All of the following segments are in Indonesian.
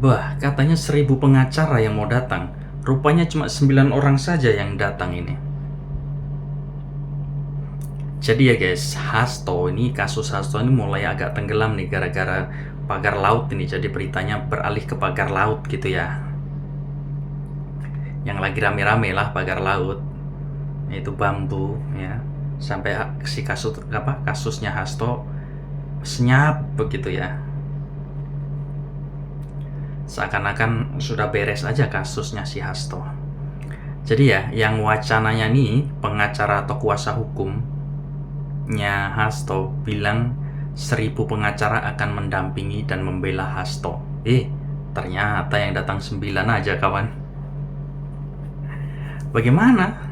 Wah, katanya 1.000 pengacara yang mau datang. Rupanya cuma 9 orang saja yang datang ini. Jadi ya guys, kasus Hasto ini mulai agak tenggelam nih gara-gara pagar laut ini. Jadi beritanya beralih ke pagar laut gitu ya. Yang lagi rame-rame lah pagar laut, yaitu bambu ya. Sampai si kasusnya Hasto senyap begitu ya. Seakan-akan sudah beres aja kasusnya si Hasto. Jadi ya, yang wacananya nih pengacara atau kuasa hukumnya Hasto bilang 1.000 pengacara akan mendampingi dan membela Hasto. Ternyata yang datang 9 aja kawan. Bagaimana?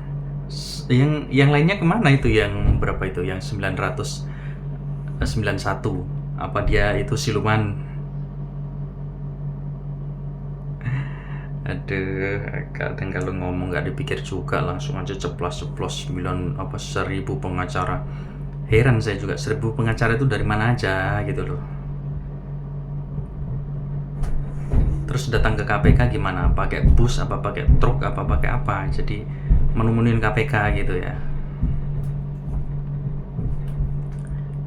Yang lainnya kemana itu? Yang berapa itu? Yang 991? Apa dia itu siluman? Aduh, kadang kalau ngomong nggak dipikir juga langsung aja ceplos-ceplos 1.000 pengacara. Heran saya juga, 1.000 pengacara itu dari mana aja gitu loh. Terus datang ke KPK gimana? Pakai bus apa pakai truk apa pakai apa? Jadi menumunin KPK gitu ya.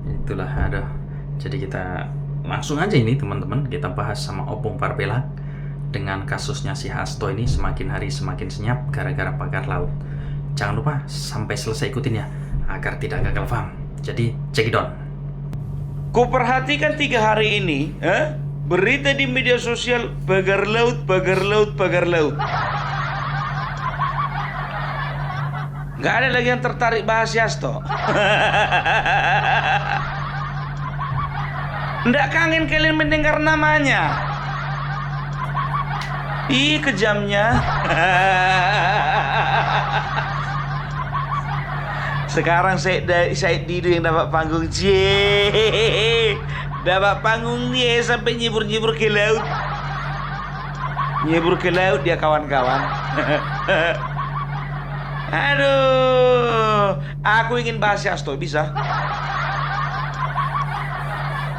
Itulah ada. Jadi kita langsung aja ini teman-teman, kita bahas sama Opung Parbela dengan kasusnya si Hasto ini semakin hari semakin senyap gara-gara pagar laut. Jangan lupa sampai selesai ikutin ya agar tidak gagal paham. Jadi check it on. Kuperhatikan 3 hari ini, berita di media sosial pagar laut, pagar laut, pagar laut. Gak ada lagi yang tertarik bahas Hasto. Nggak kangen kalian mendengar namanya? Kejamnya. Sekarang saya Dido yang dapat panggung. Dapat panggung nih sampai nyebur-nyebur ke laut. Nyebur ke laut dia kawan-kawan. Aduh, aku ingin bahas Hasto, bisa?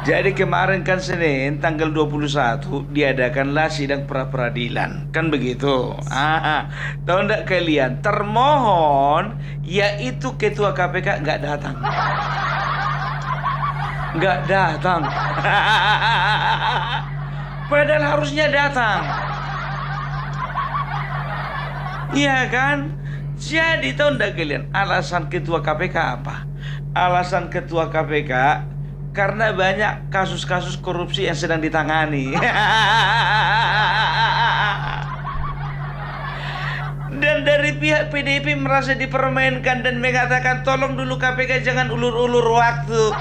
Jadi kemarin kan Senin tanggal 21 diadakanlah sidang pra-peradilan. Kan begitu. Tahu enggak kalian? Termohon yaitu ketua KPK nggak datang. Nggak datang. Padahal harusnya datang. Iya kan? Jadi tahu enggak kalian alasan ketua KPK apa? Alasan ketua KPK karena banyak kasus-kasus korupsi yang sedang ditangani. Dan dari pihak PDIP merasa dipermainkan dan mengatakan tolong dulu KPK jangan ulur-ulur waktu.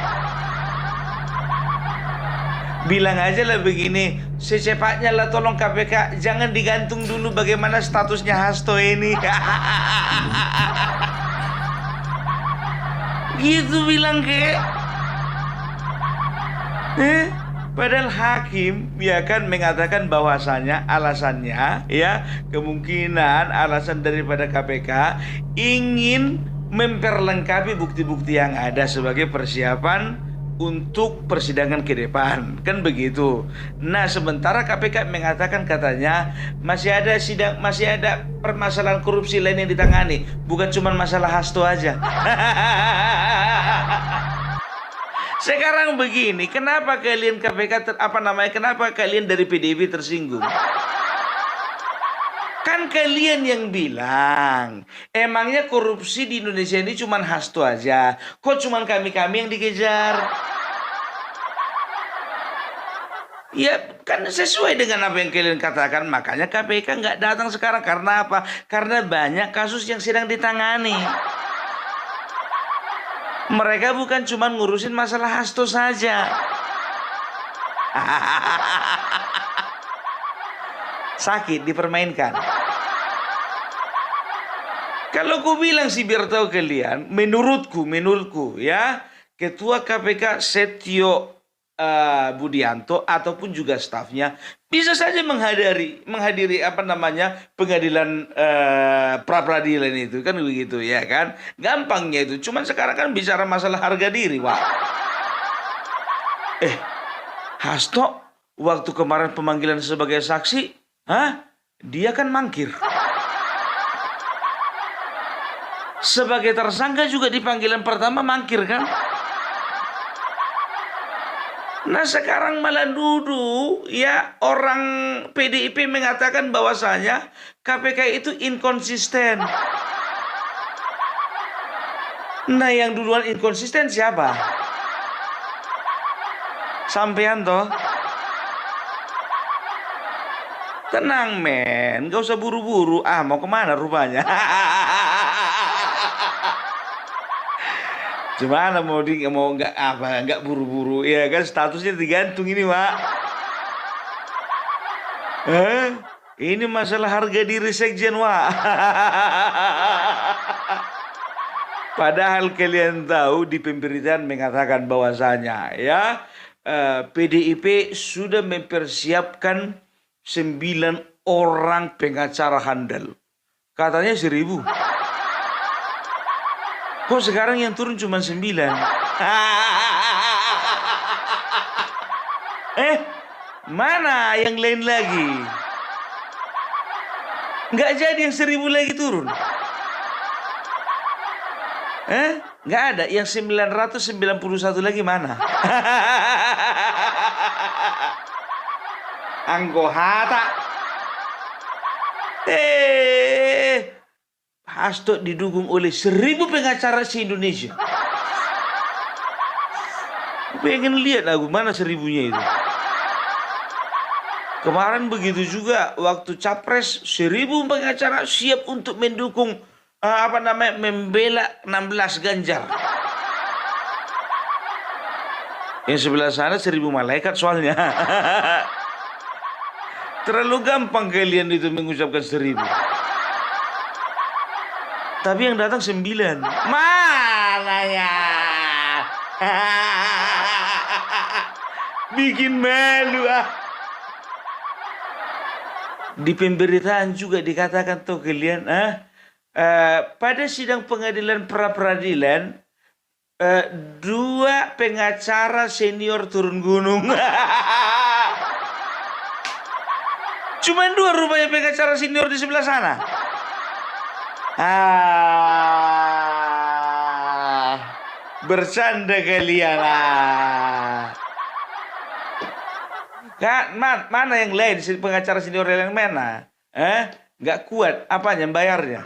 Bilang aja lah begini, secepatnya lah tolong KPK jangan digantung dulu bagaimana statusnya Hasto ini. Gitu bilang ke. Padahal hakim ya kan mengatakan bahwasanya alasannya ya kemungkinan alasan daripada KPK ingin memperlengkapi bukti-bukti yang ada sebagai persiapan untuk persidangan ke depan, kan begitu. Nah, sementara KPK mengatakan katanya masih ada permasalahan korupsi lain yang ditangani, bukan cuma masalah Hasto aja. Sekarang begini, kenapa kalian KPK kenapa kalian dari PDIP tersinggung? Kan kalian yang bilang, emangnya korupsi di Indonesia ini cuma Hasto aja? Kok cuma kami-kami yang dikejar? Ya kan sesuai dengan apa yang kalian katakan, makanya KPK nggak datang sekarang. Karena apa? Karena banyak kasus yang sedang ditangani. Mereka bukan cuma ngurusin masalah Hasto saja. Sakit dipermainkan. Kalau ku bilang sih biar tahu kalian, menurutku ya, Ketua KPK Setio Budianto ataupun juga stafnya bisa saja menghadiri pengadilan pra-peradilan itu, kan begitu ya kan, gampangnya itu. Cuman sekarang kan bicara masalah harga diri, Hasto waktu kemarin pemanggilan sebagai saksi, dia kan mangkir. Sebagai tersangka juga di panggilan pertama mangkir kan? Nah sekarang malah duduk ya, orang PDIP mengatakan bahwasanya KPK itu inkonsisten. Nah yang duluan inkonsisten siapa? Sampean toh? Tenang men, gak usah buru-buru. Mau kemana rupanya? Gimana mau nggak buru-buru ya kan, statusnya digantung ini Pak. Ini masalah harga diri sekjen Pak. Padahal kalian tahu di pemberitaan mengatakan bahwasanya ya PDIP sudah mempersiapkan 9 orang pengacara handal. Katanya 1.000. Kok sekarang yang turun cuma 9? Mana yang lain lagi? Nggak jadi yang 1.000 lagi turun? Nggak ada. Yang 991 lagi mana? Anggohata. Hasto didukung oleh 1.000 pengacara se-Indonesia. Pengen lihat aku mana 1.000-nya itu. Kemarin begitu juga waktu capres 1.000 pengacara siap untuk mendukung membela 16 Ganjar. Yang sebelah sana 1.000 malaikat soalnya. Terlalu gampang kalian itu mengucapkan 1.000. Tapi yang datang 9. Mana ya? Bikin malu Di pemberitaan juga dikatakan tuh kalian pada sidang pengadilan pra-peradilan 2 pengacara senior turun gunung. Cuman 2 rupanya pengacara senior di sebelah sana. Bercanda kalian kan, mana yang lain pengacara senior yang mana? Nggak kuat apanya bayarnya?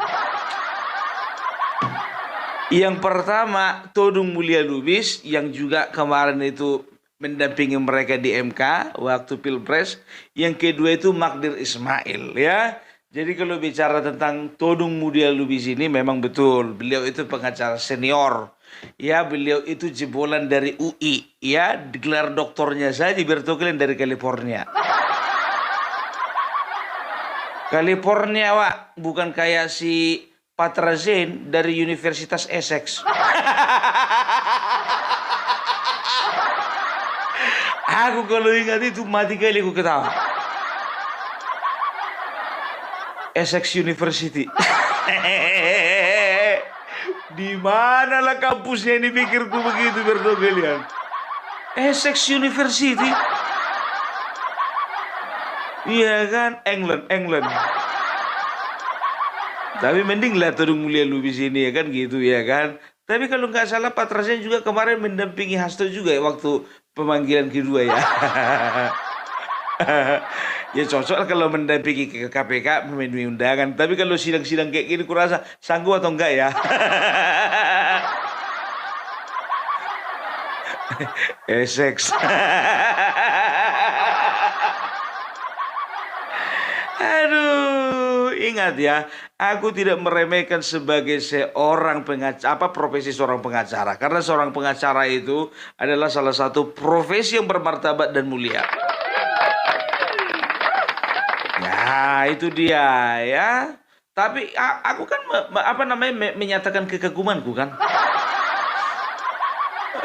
Yang pertama Todung Mulya Lubis yang juga kemarin itu mendampingi mereka di MK waktu Pilpres. Yang kedua itu Magdir Ismail ya. Jadi kalau bicara tentang Todung Mulya Lubis ini memang betul beliau itu pengacara senior. Ya beliau itu jebolan dari UI ya, gelar doktornya saja bertokelin dari California. California Wak, bukan kayak si Patra Zain dari Universitas Essex. Aku kalau ingat itu mati kali aku ketawa. Essex University. Di manalah kampusnya ini, pikirku begitu berdoa. Essex University. Iya kan, England. Tapi mending lah Todung Mulya Lubis ini ya kan gitu ya kan. Tapi kalau nggak salah Patra Zain juga kemarin mendampingi Hasto juga ya waktu pemanggilan kedua ya. Ya cocok kalau mendampingi ke KPK memenuhi undangan. Tapi kalau sidang-sidang kayak gini kurasa sanggup atau enggak ya. Essex. Aduh, ingat ya, aku tidak meremehkan sebagai seorang pengacara, profesi seorang pengacara. Karena seorang pengacara itu adalah salah satu profesi yang bermartabat dan mulia. Ya, itu dia ya. Tapi aku kan menyatakan kekagumanku kan.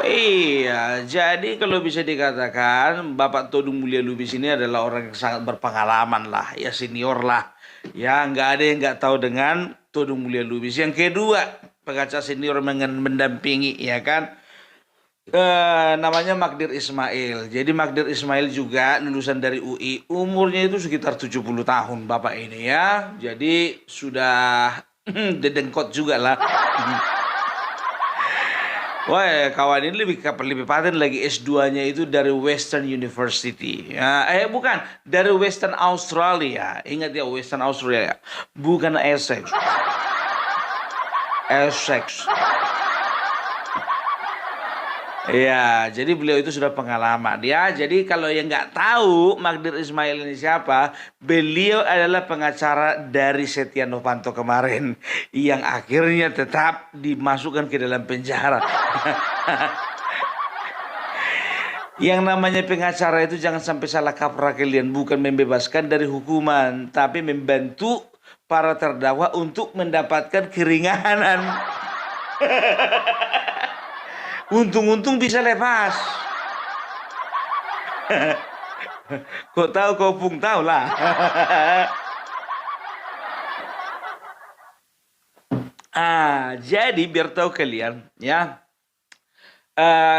Iya, jadi kalau bisa dikatakan Bapak Todung Mulya Lubis ini adalah orang yang sangat berpengalaman lah, ya senior lah. Ya nggak ada yang nggak tahu dengan Todung Mulya Lubis. Yang kedua, pengacara senior mendampingi ya kan Namanya Magdir Ismail. Jadi Magdir Ismail juga lulusan dari UI. Umurnya itu sekitar 70 tahun Bapak ini ya. Jadi sudah dedengkot juga lah. Wah, kawan ini lebih paten lagi S2-nya itu dari Western University. Ya, bukan, dari Western Australia. Ingat ya, Western Australia. Bukan Essex. Essex. Ya, jadi beliau itu sudah pengalaman ya. Jadi kalau yang nggak tahu Magdir Ismail ini siapa, beliau adalah pengacara dari Setia Novanto kemarin yang akhirnya tetap dimasukkan ke dalam penjara. Yang namanya pengacara itu jangan sampai salah kaprah kalian, bukan membebaskan dari hukuman, tapi membantu para terdakwa untuk mendapatkan keringanan. Untung-untung bisa lepas. Kau tahu, kau pun tahu lah. Jadi biar tahu kalian ya,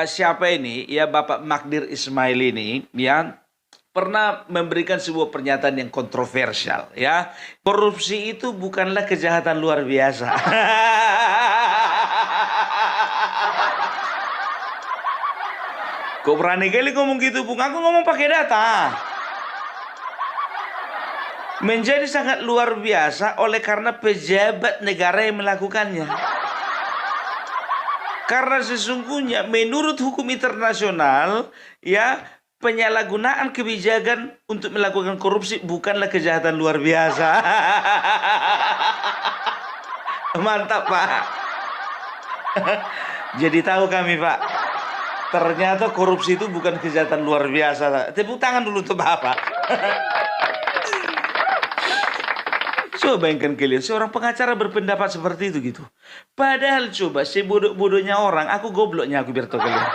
siapa ini ya, Bapak Magdir Ismail ini ya pernah memberikan sebuah pernyataan yang kontroversial ya. Korupsi itu bukanlah kejahatan luar biasa. Kok berani kali ngomong gitu, Bung? Aku ngomong pakai data. Menjadi sangat luar biasa oleh karena pejabat negara yang melakukannya. Karena sesungguhnya menurut hukum internasional, ya, penyalahgunaan kebijakan untuk melakukan korupsi bukanlah kejahatan luar biasa. Mantap, Pak. Jadi tahu kami, Pak. Ternyata korupsi itu bukan kejahatan luar biasa. Tepuk tangan dulu untuk Bapak. Coba bayangkan kalian, seorang pengacara berpendapat seperti itu gitu. Padahal coba, sebodoh-bodohnya orang, aku gobloknya aku biar tahu kalian.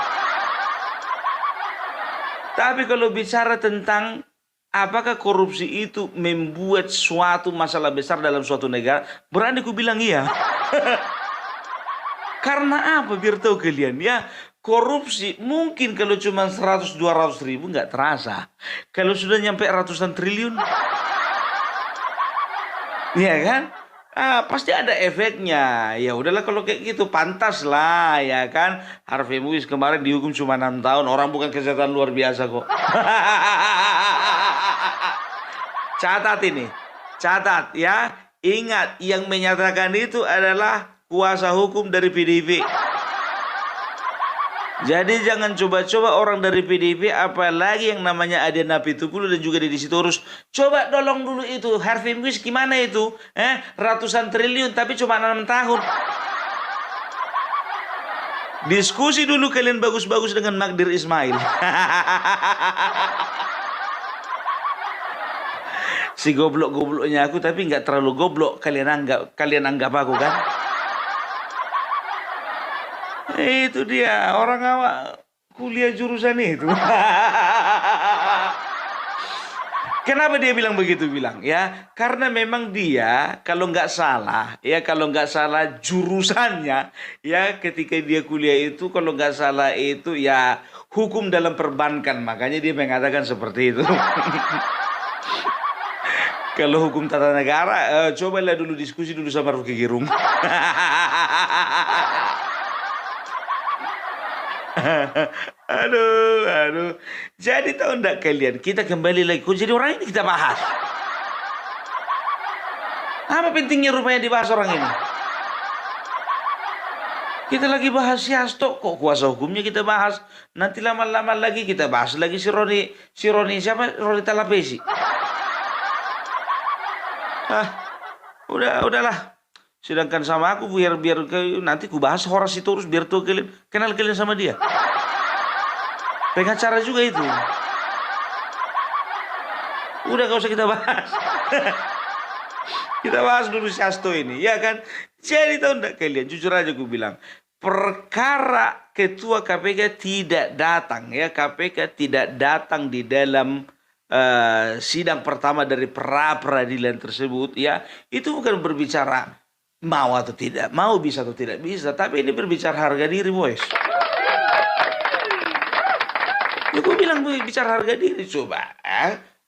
Tapi kalau bicara tentang apakah korupsi itu membuat suatu masalah besar dalam suatu negara, berani ku bilang iya. Karena apa? Biar tahu kalian ya, korupsi mungkin kalau cuma 100-200 ribu nggak terasa. Kalau sudah nyampe ratusan triliun, ya kan? Pasti ada efeknya. Ya udahlah kalau kayak gitu, pantas lah ya kan. Harvey Muiz kemarin dihukum cuma 6 tahun. Orang bukan kejahatan luar biasa kok. Catat ini. Catat ya. Ingat, yang menyatakan itu adalah kuasa hukum dari PDIP. Jadi jangan coba-coba orang dari PDIP, apalagi yang namanya Adiana Pitupulu dan juga Deddy Sitorus. Coba tolong dulu itu, Harvey Muiz gimana itu? Ratusan triliun tapi cuma 6 tahun. Diskusi dulu kalian bagus-bagus dengan Magdir Ismail. Si goblok-gobloknya aku tapi nggak terlalu goblok. Kalian anggap aku kan? Itu dia, orang awak kuliah jurusan itu. Kenapa dia bilang begitu? Ya, karena memang dia kalau nggak salah jurusannya ya ketika dia kuliah itu kalau nggak salah itu ya hukum dalam perbankan, makanya dia mengatakan seperti itu. Kalau hukum tata negara, cobalah dulu diskusi dulu sama Rocky Gerung. Aduh. Jadi tahu enggak kalian, kita kembali lagi. Kok jadi orang ini kita bahas? Apa pentingnya rupanya dibahas orang ini? Kita lagi bahas si Hasto, kok kuasa hukumnya kita bahas. Nanti lama-lama lagi kita bahas lagi si Roni siapa? Roni Talapesi. Udahlah. Sedangkan sama aku biar nanti ku bahas Horace Sitorus biar tuh kalian kenal sama dia. Pengacara juga itu. Udah gak usah kita bahas. Kita bahas dulu si Hasto ini, ya kan? Jadi tahu enggak kalian, jujur aja gue bilang, perkara ketua KPK tidak datang ya, KPK tidak datang di dalam sidang pertama dari pra-peradilan tersebut ya, itu bukan berbicara mau atau tidak, mau bisa atau tidak bisa, tapi ini berbicara harga diri, boys. bicara harga diri coba.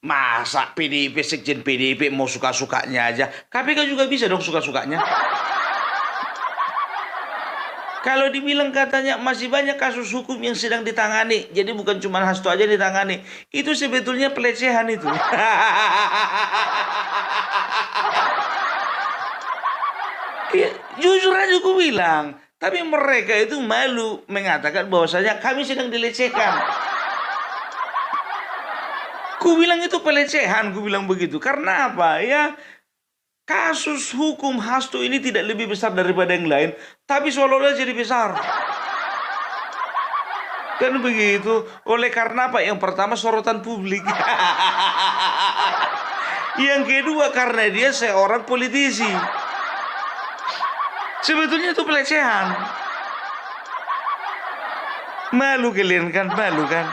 Masa PDIP, Sekjen PDIP mau suka-sukanya aja? KPK juga bisa dong suka-sukanya. Kalau dibilang katanya masih banyak kasus hukum yang sedang ditangani, jadi bukan cuma Hasto aja yang ditangani, itu sebetulnya pelecehan itu. Ya, jujur aja aku bilang, tapi mereka itu malu mengatakan bahwasanya kami sedang dilecehkan. Ku bilang itu pelecehan, ku bilang begitu. Karena apa? Ya, kasus hukum Hasto ini tidak lebih besar daripada yang lain, tapi seolah-olah jadi besar. Kan begitu. Oleh karena apa? Yang pertama sorotan publik. Yang kedua karena dia seorang politisi. Sebetulnya itu pelecehan. Malu kalian kan? Malu kan?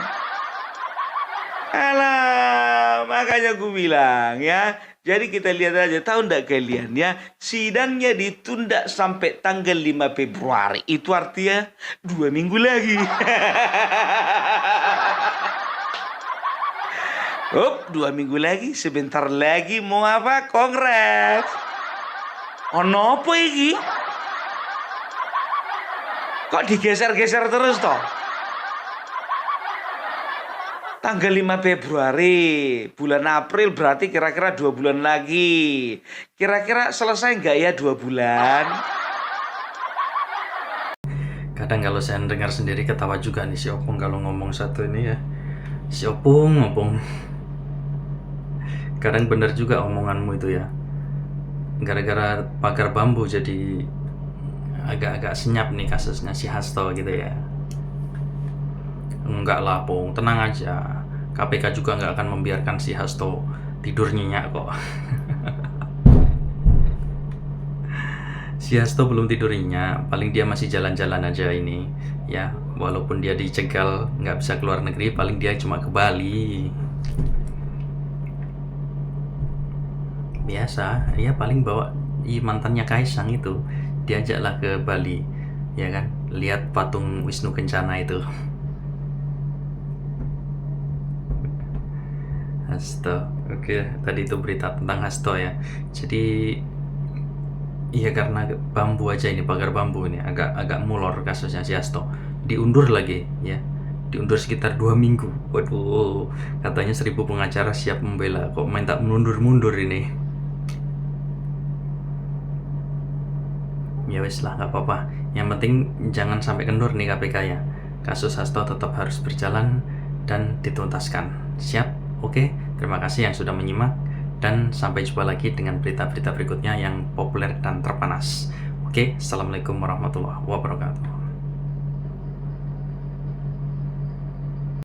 Alah, makanya aku bilang ya. Jadi kita lihat aja, tahu enggak kalian ya, sidangnya ditunda sampai tanggal 5 Februari. Itu artinya 2 minggu lagi. Up, 2 minggu lagi, sebentar lagi mau apa? Kongres. Ono apa iki? Kok digeser-geser terus toh? Tanggal 5 Februari, bulan April berarti kira-kira 2 bulan lagi. Kira-kira selesai nggak ya 2 bulan? Kadang kalau saya dengar sendiri ketawa juga nih si Opung kalau ngomong satu ini ya. Si Opung. Kadang bener juga omonganmu itu ya. Gara-gara pagar bambu jadi agak-agak senyap nih kasusnya si Hasto gitu ya. Enggak lah, Pung, tenang aja. KPK juga nggak akan membiarkan si Hasto tidur nyenyak kok. Si Hasto belum tidur nyenyak, paling dia masih jalan-jalan aja ini. Ya, walaupun dia dicegal nggak bisa keluar negeri, paling dia cuma ke Bali. Biasa, ya paling bawa mantannya Kaisang itu, diajaklah ke Bali, ya kan? Lihat patung Wisnu Kencana itu. Hasto, oke, tadi itu berita tentang Hasto ya. Jadi, iya karena bambu aja ini, pagar bambu ini agak molor kasusnya si Hasto. Diundur lagi ya, diundur sekitar 2 minggu. Waduh, katanya 1000 pengacara siap membela, kok minta mundur ini. Ya wes lah, nggak apa-apa. Yang penting jangan sampai kendor nih KPK ya. Kasus Hasto tetap harus berjalan dan dituntaskan. Siap? Oke, terima kasih yang sudah menyimak dan sampai jumpa lagi dengan berita-berita berikutnya yang populer dan terpanas. Oke, assalamualaikum warahmatullahi wabarakatuh.